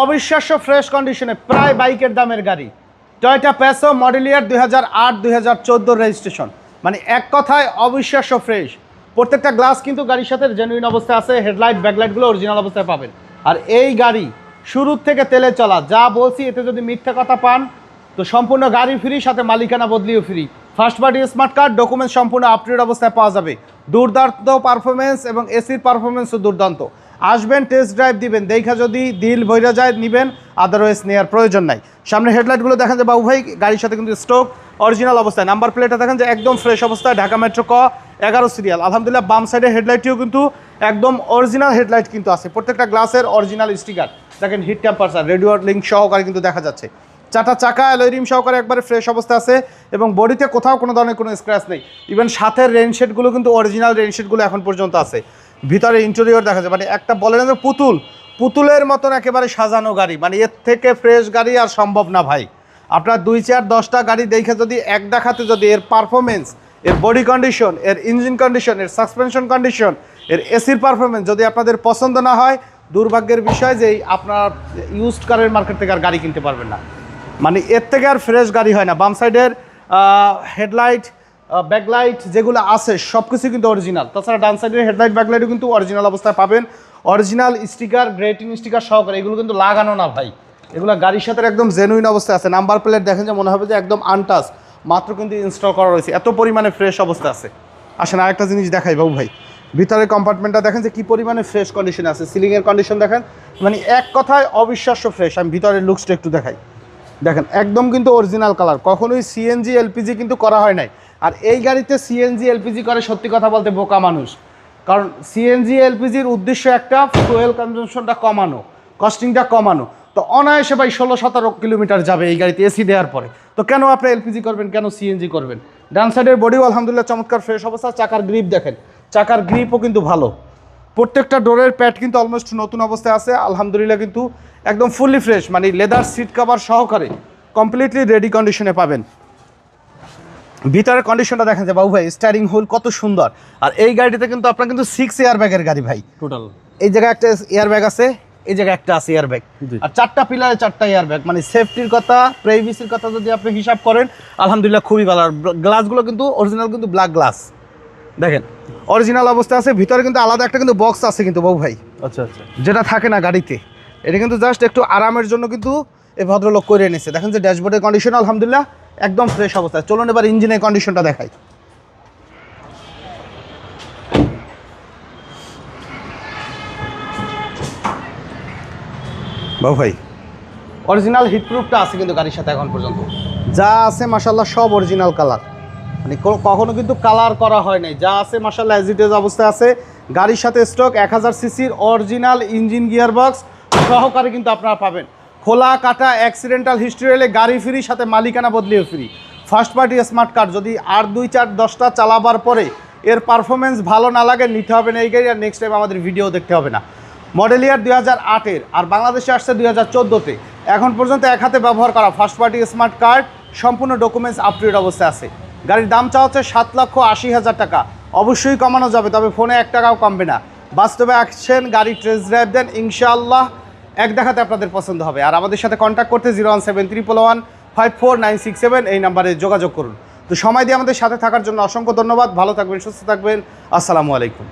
অবিশ্বাস্য ফ্রেশ কন্ডিশনে প্রায় বাইকের দামের গাড়ি টয়োটা প্যাসো মডেল ইয়ার 2008 2014 রেজিস্ট্রেশন, মানে এক কথায় অবিশ্বাস্য ফ্রেশ। প্রত্যেকটা গ্লাস কিন্তু গাড়ির সাথে জেনুইন অবস্থায় আছে, হেডলাইট ব্যাকলাইটগুলো অরিজিনাল অবস্থায় পাবেন। আর এই গাড়ি শুরুর থেকে তেলে চলা, যা বলছি এতে যদি মিথ্যা কথা পান তো সম্পূর্ণ গাড়ি ফ্রি, সাথে মালিকানা বদলিও free. First party smart card, document সম্পূর্ণ আপ টু ডেট অবস্থায় পাওয়া যাবে। দুর্দান্ত পারফরমেন্স এবং এসির পারফরমেন্সও দুর্দান্ত। আসবেন, টেস্ট ড্রাইভ দিবেন, দেখা যদি দিল বইরা যায় নিবেন, আদারওয়াইজ নেওয়ার প্রয়োজন নাই। সামনে হেডলাইটগুলো দেখেন যে বাবু ভাই গাড়ির সাথে কিন্তু স্টক অরিজিনাল অবস্থায়। নাম্বার প্লেটটা দেখেন যে একদম ফ্রেশ অবস্থায়, ঢাকা মেট্রো ক 11 সিরিয়াল। আলহামদুলিল্লাহ বাম সাইডের হেডলাইটটিও কিন্তু একদম অরিজিনাল হেডলাইট কিন্তু আছে, প্রত্যেকটা গ্লাসের অরিজিনাল স্টিকার। দেখেন হিট টেম্পারেচার রেডিও লিঙ্ক সহকারে কিন্তু দেখা যাচ্ছে। চারটা চাকা অ্যালয় রিম সহকারে একবারে ফ্রেশ অবস্থা আছে এবং বডিতে কোথাও কোনো ধরনের কোনো স্ক্র্যাচ নেই। ইভেন সাথের রেনশেডগুলো কিন্তু অরিজিনাল রেনশেডগুলো এখন পর্যন্ত আছে। ভিতরে ইন্টেরিয়র দেখা যায়, মানে একটা বলে না যে পুতুলের মতন একেবারে সাজানো গাড়ি, মানে এর থেকে ফ্রেশ গাড়ি আর সম্ভব না ভাই। আপনার 2-4-10টা গাড়ি দেখে যদি এক দেখাতে যদি এর পারফরমেন্স, এর বডি কন্ডিশন, এর ইঞ্জিন কন্ডিশন, এর সাসপেনশন কন্ডিশন, এর এসির পারফরমেন্স যদি আপনাদের পছন্দ না হয়, দুর্ভাগ্যের বিষয় যে আপনার ইউজড কারের মার্কেট থেকে আর গাড়ি কিনতে পারবেন না। মানে এর থেকে আর ফ্রেশ গাড়ি হয় না। বাম সাইডের হেডলাইট ব্যাকলাইট যেগুলো আছে সব কিছু কিন্তু অরিজিনাল। তাছাড়া ডান সাইডের হেডলাইট ব্যাকলাইটও কিন্তু অরিজিনাল অবস্থায় পাবেন। অরিজিনাল স্টিকার, গ্রেটিং স্টিকার সহকারে, এগুলো কিন্তু লাগানো না ভাই, এগুলো গাড়ির সাথে একদম জেনুইন অবস্থায় আছে। নাম্বার প্লেট দেখেন যে মনে হবে যে একদম আনটাচ, মাত্র কিন্তু ইনস্টল করা রয়েছে, এত পরিমাণে ফ্রেশ অবস্থা আছে। আসেন আরেকটা জিনিস দেখাই বাবু ভাই, ভিতরের কম্পার্টমেন্টটা দেখেন যে কী পরিমাণে ফ্রেশ কন্ডিশনে আছে। সিলিংয়ের কন্ডিশন দেখেন, মানে এক কথায় অবিশ্বাস্য ফ্রেশ। আমি ভিতরের লুকসটা একটু দেখাই, দেখেন একদম কিন্তু অরিজিনাল কালার। কখনোই সিএনজি এলপিজি কিন্তু করা হয় নাই। আর এই গাড়িতে সিএনজি এলপিজি করে সত্যি কথা বলতে বোকা মানুষ, কারণ সিএনজি এলপিজির উদ্দেশ্য একটা, ফুয়েল কনজামশনটা কমানো, কস্টিংটা কমানো। তো অনায়াসে ভাই 16-17 কিলোমিটার যাবে এই গাড়িতে এসি দেওয়ার পরে। তো কেন আপনি এলপিজি করবেন, কেন সিএনজি করবেন? ডান সাইডের বডিও আলহামদুলিল্লাহ চমৎকার ফ্রেশ অবস্থা। চাকার গ্রিপ দেখেন, চাকার গ্রিপও কিন্তু ভালো। প্রত্যেকটা ডোরের প্যাড কিন্তু অলমোস্ট নতুন অবস্থায় আছে আলহামদুলিল্লাহ, কিন্তু একদম ফুললি ফ্রেশ, মানে লেদার সিট কভার সহকারে কমপ্লিটলি রেডি কন্ডিশনে পাবেন। ভিতরের কন্ডিশনটা দেখেন যে বাবু ভাই, স্টিয়ারিং হুইল কত সুন্দর। আর এই গাড়িতে কিন্তু আপনার কিন্তু 6 এয়ার ব্যাগের গাড়ি ভাই টোটাল। এই জায়গায় একটা এয়ার ব্যাগ আছে, এই জায়গায় একটা আছে এয়ার ব্যাগ, আর 4টা পিলারে 4টা এয়ার ব্যাগ। মানে সেফটির কথা, প্রাইভেসির কথা যদি আপনি হিসাব করেন আলহামদুলিল্লাহ খুবই ভালো। আর গ্লাসগুলো কিন্তু অরিজিনাল, কিন্তু ব্ল্যাক গ্লাস দেখেন অরিজিনাল অবস্থা আছে। ভিতরে কিন্তু আলাদা একটা কিন্তু বক্স আছে কিন্তু বাবু ভাই, আচ্ছা আচ্ছা, যেটা থাকে না গাড়িতে। এটা কিন্তু জাস্ট একটু আরামের জন্য কিন্তু এই ভদ্রলোক করে এনেছে। দেখেন যে ড্যাশবোর্ডের কন্ডিশন আলহামদুলিল্লাহ একদম ফ্রেশ অবস্থায়। চলুন এবার ইঞ্জিনের কন্ডিশনটা দেখাই। বাবু ভাই অরিজিনাল হিটপ্রুফটা আছে কিন্তু গাড়ির সাথে এখন পর্যন্ত, যা আছে মাশাআল্লাহ সব অরিজিনাল কালার, মানে কখনো কিন্তু কালার করা হয় নাই। যা আছে মাশাআল্লাহ অ্যাজ ইট ইজ অবস্থায় আছে। গাড়ির সাথে স্টক 1000 সিসির অরিজিনাল ইঞ্জিন গিয়ারবক্স সহকারে কিন্তু আপনারা পাবেন। খোলা কাটা অ্যাক্সিডেন্টাল হিস্ট্রি হলে গাড়ি ফ্রি, সাথে মালিকানা বদলিও free. First party smart card যদি আর 2-4-10টা চালাবার পরে এর পারফরমেন্স ভালো না লাগে, নিতে হবে না এই গাড়ি, আর নেক্সট টাইম আমাদের ভিডিও দেখতে হবে না। মডেল ইয়ার 2008-এর, আর বাংলাদেশে আসছে 2014-তে। এখন পর্যন্ত এক হাতে ব্যবহার করা ফার্স্ট পার্টি স্মার্ট কার্ড, সম্পূর্ণ ডকুমেন্টস আপ টু ডেট অবস্থায় আছে। গাড়ির দাম চাওয়া হচ্ছে 7,80,000 টাকা। অবশ্যই কমানো যাবে, তবে ফোনে 1 টাকাও কমবে না। বাস্তবে আসছেন, গাড়ি টেস্ট ড্রাইভ দেন, ইনশাআল্লাহ এক দেখাতে আপনাদের পছন্দ হবে। আর আমাদের সাথে কন্ট্যাক্ট করতে 01731154967 এই নাম্বারে যোগাযোগ করুন। তো সময় দিয়ে আমাদের সাথে থাকার জন্য অসংখ্য ধন্যবাদ। ভালো থাকবেন, সুস্থ থাকবেন, আসসালামু আলাইকুম।